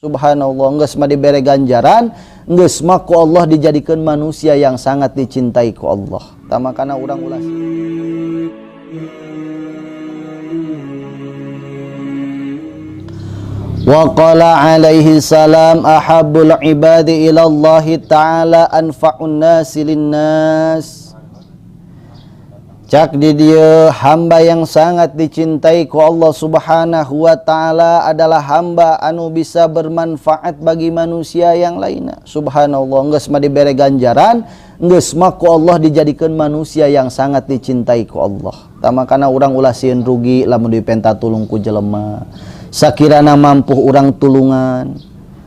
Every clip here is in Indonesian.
Subhanallah, geus mah dibere ganjaran, geus mah ku Allah dijadikan manusia yang sangat dicintai ku Allah. Tama kana urang ulas. Wa qala alaihi salam ahabbul ibadi ila Allah ta'ala anfa'un nasi linnas. Cak di dia hamba yang sangat dicintai ku Allah Subhanahu wa ta'ala adalah hamba anu bisa bermanfaat bagi manusia yang lainnya. Subhanallah, geus mah dibere ganjaran, geus mah ku Allah dijadikan manusia yang sangat dicintai ku Allah. Tama kana urang ulah sieun rugi lamun dipenta tulung ku jelema. Sakirana mampu urang tulungan,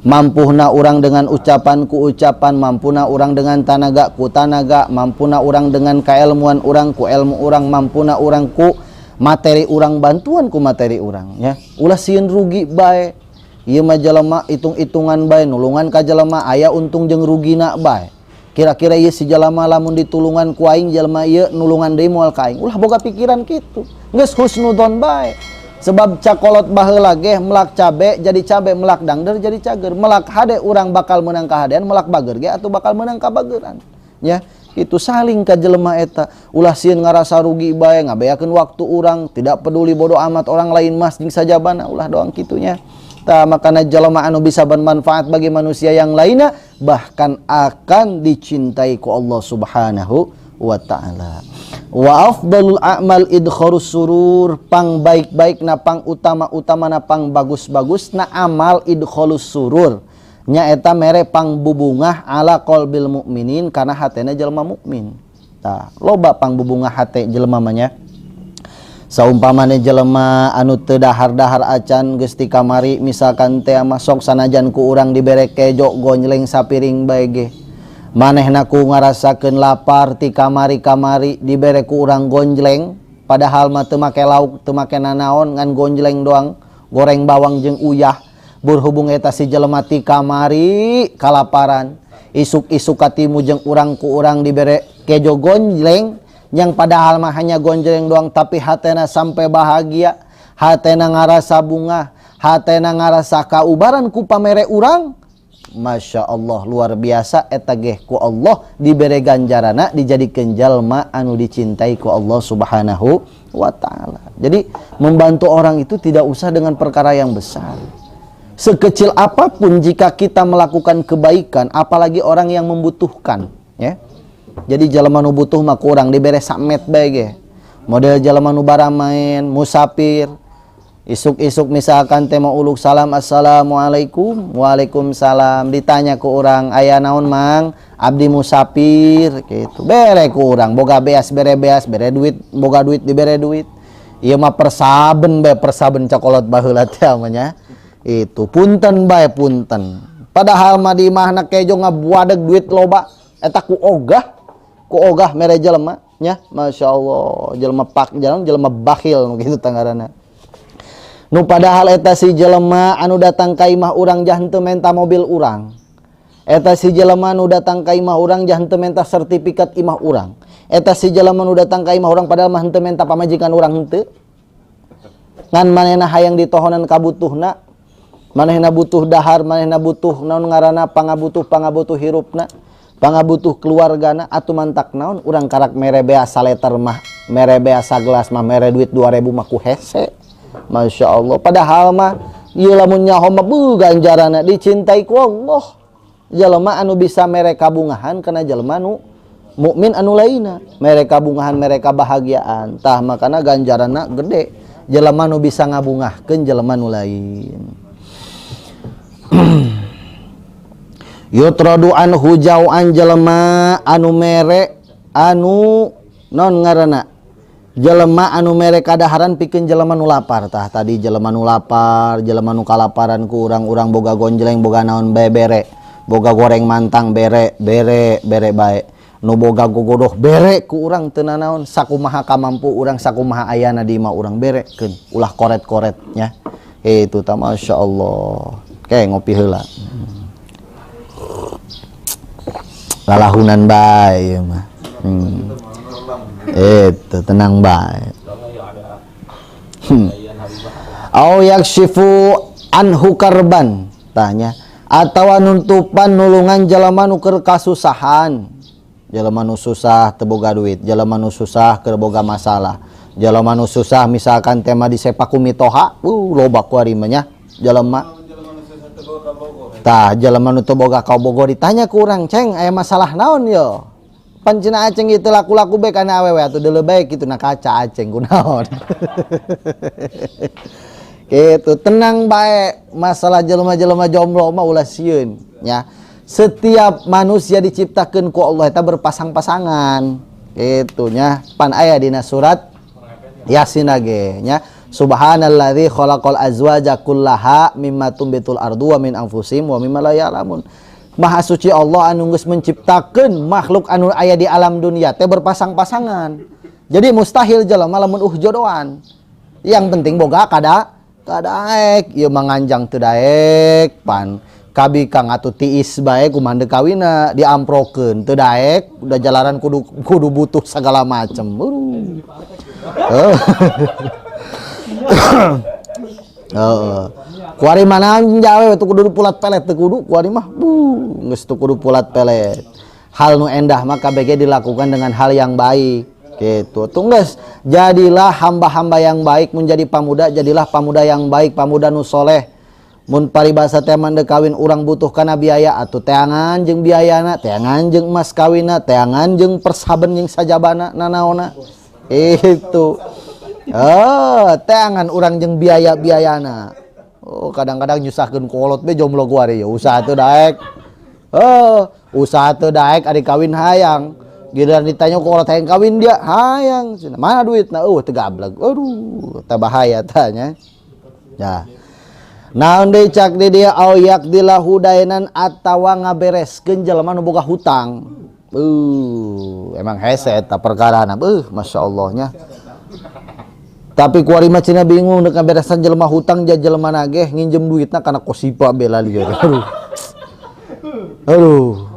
mampuna urang dengan ucapan ku ucapan, mampuna urang dengan tanaga ku tanaga, mampuna urang dengan kailmuan urang ku ilmu urang, mampuna urang ku materi urang, bantuan ku materi urang, ya. Ulah sieun rugi bae. Ieu mah jelema hitung-hitungan bae, nulungan ka jelema aya untung jeung rugina bae. Kira-kira ieu si jelema lamun ditulungan ku aing, jelema ieu nulungan deui moal ka aing. Ulah boga pikiran kitu. Geus husnudzon bae. Sebab cakolot baheula ge melak cabe jadi cabe, melak dangder jadi cager, melak hade urang bakal menang ka hadean, melak bager ge atuh bakal menang ka bageran. Ya, itu saling ka jelema eta. Ulah sieun ngarasa rugi bae, ngabeakeun waktu urang, tidak peduli bodo amat orang lain mas jeung sajabana, ulah doang kitunya. Tah makana jelema anu bisa bermanfaat bagi manusia yang lainnya bahkan akan dicintai ku Allah Subhanahu wa ta'ala. Wa afdalul a'mal idkharus surur, pang baik-baik na pang utama-utama na pang bagus-bagus na amal idkhalus surur nya eta mere pang bubungah ala qalbil mukminin kana hatena jelema mukmin. Tah loba pang bubungah hate jelema mah nya. Saumpamana jelema anu teu dahar-dahar acan geus ti kamari misalkan teh masok sanajan ku urang dibere kejo gonjleng sapiring bae ge. Manehna ku ngarasakeun lapar ti kamari-kamari dibere ku urang gonjleng padahal mah teu make lauk teu make nanaon ngan gonjleng doang goreng bawang jeung uyah berhubung eta si jelema ti kamari kalaparan isuk-isuk katimu jeung urang ku urang dibere kejo gonjleng yang padahal mah hanya gonjleng doang tapi hatena sampai bahagia, hatena ngarasa bunga, hatena ngarasa kaubaran ku pamere urang. Masya Allah, luar biasa eta geh ku Allah dibere ganjarana dijadikeun jalma anu dicintai ku Allah Subhanahu wa ta'ala. Jadi membantu orang itu tidak usah dengan perkara yang besar. Sekecil apapun jika kita melakukan kebaikan, apalagi orang yang membutuhkan, ya. Jadi jalma nu butuh mah ku urang dibere samet bae ge. Model jalma nu bara main musafir isuk-isuk misalkan teh mau uluk salam assalamualaikum, waalaikumsalam, ditanya ku urang aya naon mang, abdi musafir gitu, bere ku urang boga beas bere beas, bere duit boga duit dibere duit. Ieu mah persaben bae, persaben cakolot baheula teh nya itu punten bae punten, padahal mah di imahna kejo ngabuadeg duit loba eta ku ogah mere jelema nya. Masya Allah, jelema pak jelema bakhil gitu tanggarana. Nu padahal eta si jelema anu datang ka imah urang jah henteu menta mobil urang. Eta si jelema anu datang ka imah urang jah henteu menta sertifikat imah urang. Eta si jelema anu datang ka imah urang padahal mah henteu menta pamajikan urang henteu. Ngan manehna hayang ditohonan kabutuhna. Manehna butuh dahar, manehna butuh naon ngaranna pangabutuh hirupna, pangabutuh keluargana atuh mantak naon urang karak mere bea saleter mah, mere bea sagelas mah, mere duit 2000 mah ku hese. Masya Allah, padahal mah ieu lamun nyaho mah ganjaranna dicintai ku Allah. Jelema anu bisa mere kabungahan kana jelema nu mukmin anu lainna, mere kabungahan mere kabahagiaan. Tah makana ganjaranna gede. Jelema nu bisa ngabungahkeun jelema nu lain. Yutradu anhu jau'an jelema anu mere anu non ngaranna jelema anu mere kadaharan pikeun jelema nu lapar. Tah tadi jelema nu lapar, jelema nu kalaparan ku urang-urang boga gonjleng boga naon bae bere, boga goreng mantang bere bae, nu boga gogodoh bere ku urang teu nanaon, sakumaha kamampu urang sakumaha ayana di imah urang berekeun, ulah koret-koret nya. Itu tah Masya Allah. Oke, ngopi heula. Lalahunan bae ieu mah. Itu tenang baik. Au yakshifu anhu karban, tanya atawa nuntupan nulungan jalema nu keur kasusahan, jalema nu susah teu boga duit, jalema nu susah keur boga masalah, jalema nu susah misalkan tema di sepaku mitoha loba kuari mah nya jalema tah jalema nu teu boga ka Bogor ditanya ku urang ceng aya masalah naon yo pan cenah aceng itu laku-laku bae kana awewe atuh deuleu bae kitu na kaca aceng kunaon gitu tenang bae masalah jelema-jelema jomblo mah ulah sieun nya setiap manusia diciptakeun ku Allah eta berpasang-pasangan gitu nya pan aya dina surat Yasin ge nya subhanalladzi khalaqal azwaja kullaha mimma tumbitul ardu wa min anfusihim wa mimma la ya'lamun. Maha suci Allah anu geus menciptakeun makhluk anu aya di alam dunia teh berpasang-pasangan. Jadi mustahil jelema lamun jodohan. Yang penting boga kada daek, ieu manganjang teu daek pan. Kabi kang atuh tiis bae kumande kawina diamprokeun teu daek, udah jalaran kudu butuh segala macem. Kuari mana jawe tuh kudu pulat pelet teu kudu kuari mah geus teu kudu pulat pelet. Hal nu endah maka BG dilakukan dengan hal yang baik gitu. Tunggas jadilah hamba-hamba yang baik, menjadi pamuda jadilah pamuda yang baik, pamuda nu soleh. Mun paribasa teh mande kawin urang butuh kana biaya atuh teangan jeung biayana, teangan jeung emas kawinna, teangan jeung persaben jeung sajabana nanaona. Itu teangan urang jeung biaya-biayana. Kadang-kadang nyusahkeun kolot be jomblo kuari ya usaha teu daek. Usaha teu daek ari kawin hayang. Giliran ditanya kolot hayang kawin dia hayang. Mana duitna? Teu gablek. Aduh, teu bahaya tanya. Ya. Naon deui cak di dieu auyak dilahu dainan atawa ngabereskeun jelema nu boga hutang. Emang hese eta perkarana. Masyaallah nya. Tapi kuari mah cenah bingung deuk ngaberesan jelema hutang ja jelema nageh nginjem duitna kana kosipa bela lieu. Aduh.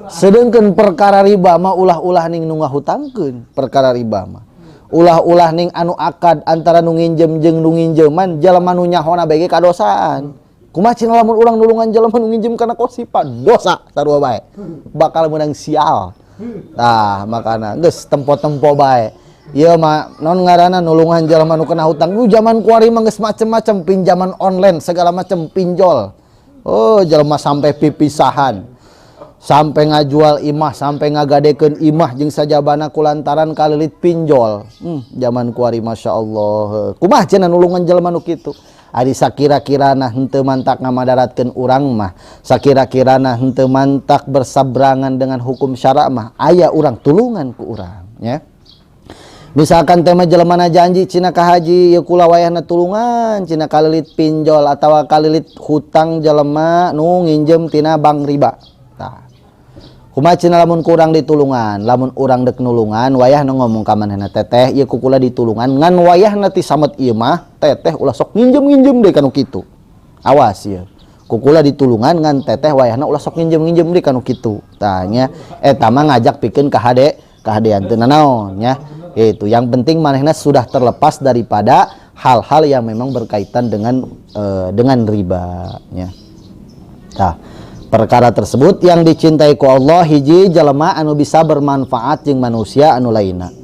Sedengkeun perkara riba mah ulah-ulah ning nu ngahutangkeun perkara riba mah. Ulah-ulah ning anu akad antara nu nginjem jeung nu nginjeman jelema nu nyahona bege kadosaan. Kumaha cenah lamun urang nulungan jelema nu nginjem kana kosipa dosa sarua bae. Bakal meunang sial. Tah makana geus tempo-tempo bae. Ieu mah naon ngaranna nulungan jelema nu kena hutang. Zaman kuari mah geus macem-macem pinjaman online segala macem pinjol. Jelema sampai pipisahan. Sampai ngajual imah, sampai ngagadekeun imah jeung sajabana kulantaran kalilit pinjol. Zaman kuari masyaallah. Kumaha cenah nulungan jelema nu kitu? Ari sakira-kirana henteu mantak ngamadaratkeun urang mah, sakira-kirana henteu mantak bersabrangan dengan hukum syara mah, aya urang tulungan ku urang nya. Misalkan tema jelemana janji cina ka haji ya kula wayahna tulungan cina kalilit pinjol atawa kalilit hutang jelema nu nginjem tina bank riba. Tah. Kumaha cina lamun kurang ditulungan, lamun urang dek nulungan wayahna ngomong ka manehna teteh ieu ku kula ditulungan ngan wayahna ti samet ieu mah teteh ulah sok nginjem-nginjem deui kanu kitu. Awas ieu. Ku kula ditulungan ngan teteh wayahna ulah sok nginjem-nginjem deui kanu kitu. Tah nya eta mah ngajak pikeun ka kahadean teu nanaon nya. Itu yang penting manehna sudah terlepas daripada hal-hal yang memang berkaitan dengan riba nya. Nah, perkara tersebut yang dicintai ku Allah hiji jelema anu bisa bermanfaat jeung manusia anu lainna.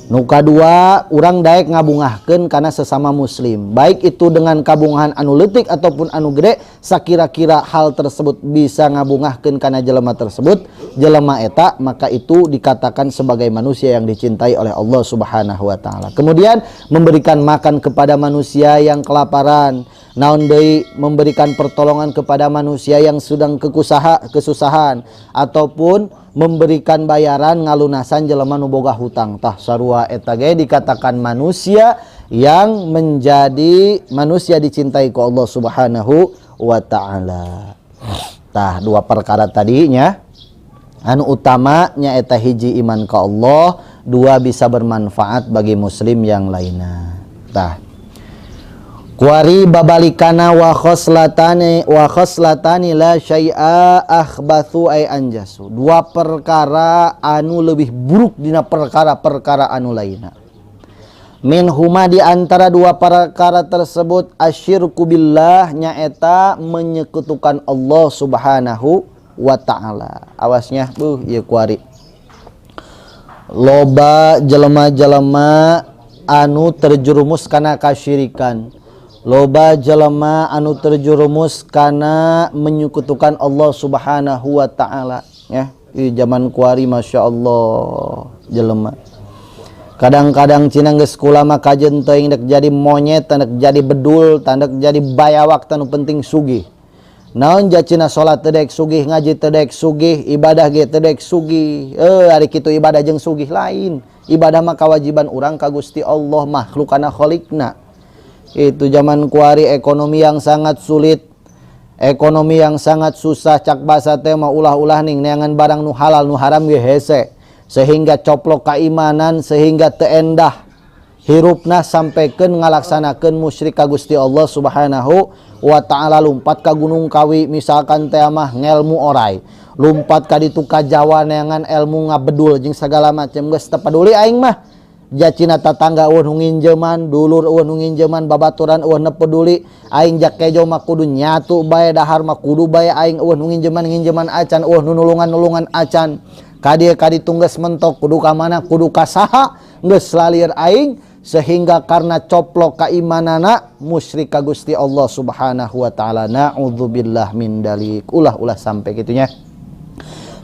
Nu kadua urang daek ngabungahkeun kana sesama muslim, baik itu dengan kabungahan anu leutik ataupun anu gede, sakira-kira hal tersebut bisa ngabungahkeun kana jelema tersebut, jelema eta maka itu dikatakan sebagai manusia yang dicintai oleh Allah Subhanahu wa taala. Kemudian memberikan makan kepada manusia yang kelaparan, naon deui memberikan pertolongan kepada manusia yang sedang kesusahan ataupun memberikan bayaran ngalunasan jelema nu boga hutang. Tah sarua eta ge dikatakan manusia yang menjadi manusia dicintai ku Allah Subhanahu wa taala. Tah dua perkara tadinya anu utama nya eta hiji iman ka Allah, dua bisa bermanfaat bagi muslim yang lainna. Tah kuari babalikana wa khoslatani la syai'a akhbathu ay anjasu. Dua perkara anu lebih buruk dina perkara-perkara anu lainna. Min huma di antara dua perkara tersebut asyirku billah nyaeta menyekutukan Allah Subhanahu wa ta'ala. Awasnya ieu kuari. Loba jelema-jelema anu terjerumus kana kasyirikan. Loba jelema anu terjerumus kana menyekutukan Allah Subhanahu wa ta'ala ya. Di zaman kuari masyaallah jelema. Kadang-kadang cina geus kula mah kajeun teuing dek jadi monyet, tandek jadi bedul, tandek jadi bayawak, tanu penting sugih. Naon jacina salat teu dek sugih, ngaji teu dek sugih, ibadah ge teu dek sugih. Ari kitu ibadah jeung sugih lain. Ibadah mah kewajiban urang ka Gusti Allah, makhlukana khaliqna. Itu zaman kuari ekonomi yang sangat sulit, ekonomi yang sangat susah, cak basa teh mah ulah-ulah ning neangan barang nu halal nu haram ge hese. Sehingga coplok keimanan, sehingga teendah hirupna sampaikan ngalaksanakeun musyrik ka Gusti Allah Subhanahu wa ta'ala. Lumpat ka Gunung Kawi misalkan teh mah ngelmu orai, lumpat ka ditu ka Jawa neangan ilmu ngabedul jeung sagala macam geus teu peduli aing mah. Jacina tatangga eueuh nu nginjeuman, dulur eueuh nu nginjeuman, babaturan eueuh nu peduli, aing jak kejo mah kudu nyatu bae, dahar mah kudu bae, aing eueuh nu nginjeuman acan, eueuh nu nulungan acan. Kadieu tunggas mentok kudu ka mana, kudu ka saha, geus lalir aing, sehingga karena coplok keimanana musyrik ka Gusti Allah Subhanahu wa ta'ala. Na'udzubillah min dalik. Ulah sampai gitunya.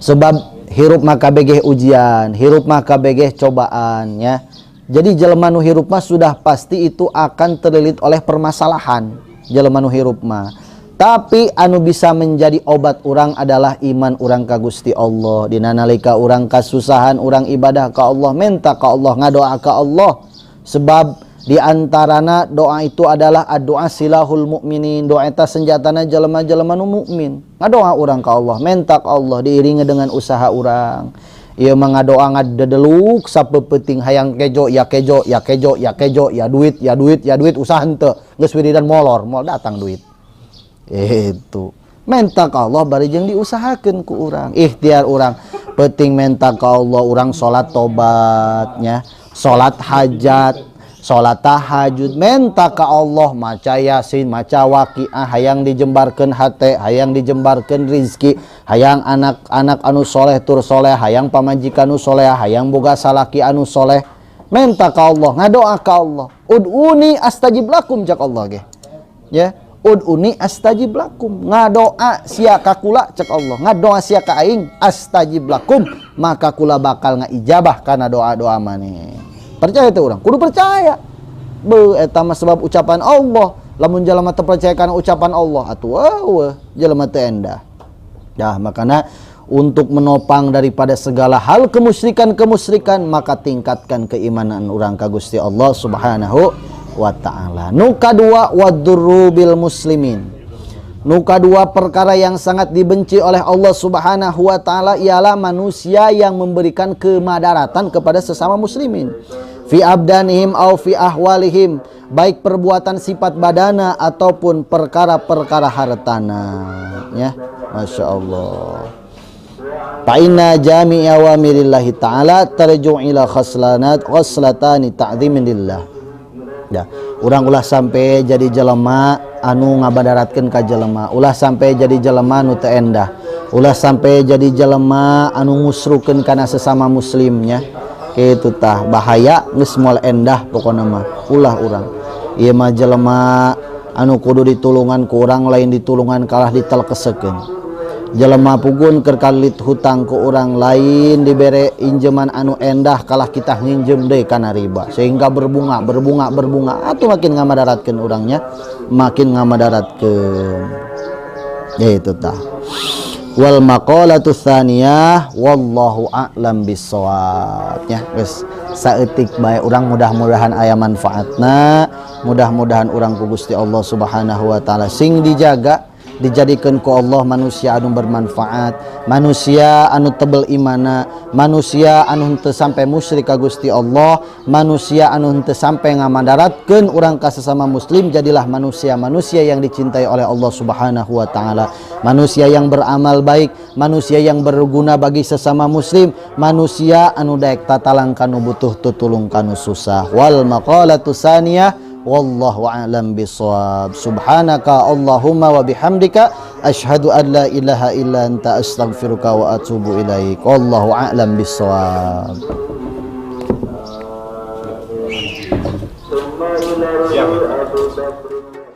Sebab hirup mah kabegeh ujian, hirup mah kabegeh cobaan ya. Jadi jelema nu hirup mah sudah pasti itu akan terlilit oleh permasalahan. Jelema nu hirup mah. Tapi anu bisa menjadi obat orang adalah iman orang ka Gusti Allah. Dina nalika orang kasusahan, orang ibadah ka Allah, minta ka Allah, ngadoa ka Allah. Sebab di antarana doa itu adalah doa silahul mukminin. Doa eta senjatana jelema-jelema nu mukmin. Ngadoa orang ka Allah, minta ka Allah diiringi dengan usaha orang. Ieu mah ngadoa ngadedeluk sapeupeting hayang kejo, ya kejo, ya kejo, ya kejo, ya duit, ya duit, ya duit, usaha henteu. Geus wiridan molor, moal datang duit. Itu minta ka Allah bari jeung diusahakeun ku urang, ikhtiar urang penting minta ka Allah, urang salat tobatnya, salat hajat, salat tahajud, minta ka Allah maca yasin, maca waqiah, hayang dijembarkeun hate, hayang dijembarkeun rizki, hayang anak-anak anu soleh tur soleh, hayang pamajikan anu soleh, hayang boga salaki anu soleh. Minta ka Allah, ngadoa ka Allah. Ud'uni astajib lakum cak Allah ge. Ya. Ud'uni astajib lakum, ngadoa sia ka kula cek Allah, ngadoa sia ka aing astajib lakum, maka kula bakal ngaijabah kana doa-doa maneh. Percaya teh urang, kudu percaya. Eta mah sebab ucapan Allah. Lamun jalema teu percaya kana ucapan Allah atuh jalema teu endah. Dah makana untuk menopang daripada segala hal kemusyrikan maka tingkatkan keimanan urang ka Gusti Allah Subhanahu wa ta'ala. Nu kadua wadurru bil muslimin. Nu kadua perkara yang sangat dibenci oleh Allah Subhanahu wa ta'ala ialah manusia yang memberikan kemadaratan kepada sesama muslimin. Fi abdanihim au fi ahwalihim, baik perbuatan sifat badana ataupun perkara-perkara hartana ya. Masya Allah. Fa inna jami'i awamirillahi ta'ala tarju' ila khaslatani ta'dhimin lillah. Ya, urang ulah sampai jadi jelema anu ngabadaratkeun ka jelema, ulah sampai jadi jelema anu teu endah, ulah sampai jadi jelema anu ngusrukeun kana sesama muslimnya. Kitu tah bahaya geus moal endah pokona mah. Ulah urang ieu mah jelema anu kudu ditulungan ku urang lain ditulungan kalah ditelkesekeun. Jelema pugun keur kalit hutang ku urang lain dibere injeman anu endah kalah kita nginjem deui kana riba sehingga berbunga atuh makin ngamadaratkeun urangnya, makin ngamadaratkeun. Ya itu tah. Wal maqalatu tsaniyah wallahu a'lam bissawab. Ya geus saeutik bae urang mudah-mudahan aya manfaatna, mudah-mudahan urang ku Gusti Allah Subhanahu wa taala sing dijaga dijadikan ku Allah manusia anu bermanfaat, manusia anu tebel imana, manusia anu henteu sampai musyrik ka Gusti Allah, manusia anu henteu sampai ngamadaratkeun urang ka sesama muslim. Jadilah manusia-manusia yang dicintai oleh Allah Subhanahu wa taala, manusia yang beramal baik, manusia yang berguna bagi sesama muslim, manusia anu daek tatalang kanu butuh tutulung kanu susah. Wal maqalatu saniyah wallahu a'lam bishawab. Subhanaka Allahumma wa bihamdika asyhadu an la ilaha illa anta astaghfiruka wa atubu ilaik. Wallahu a'lam bishawab. Siap.